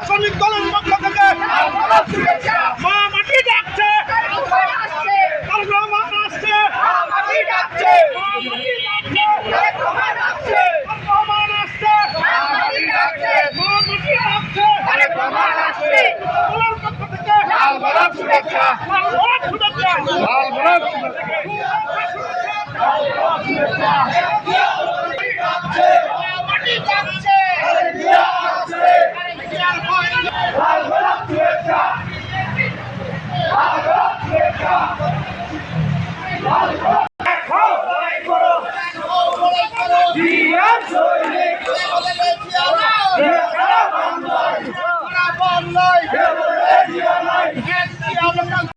শ্রমিক দলের পক্ষ থেকে মা মাটি ডাকছে, রহমান আসছে, রহমান আসছে, রহমান আসছে, মা মাটি ডাকছে, দলের পক্ষ থেকে লাল গোলাপ শুভেচ্ছা, লাল গোলাপ শুভেচ্ছা, লাল গোলাপ শুভেচ্ছা, মাটি ডাকছে,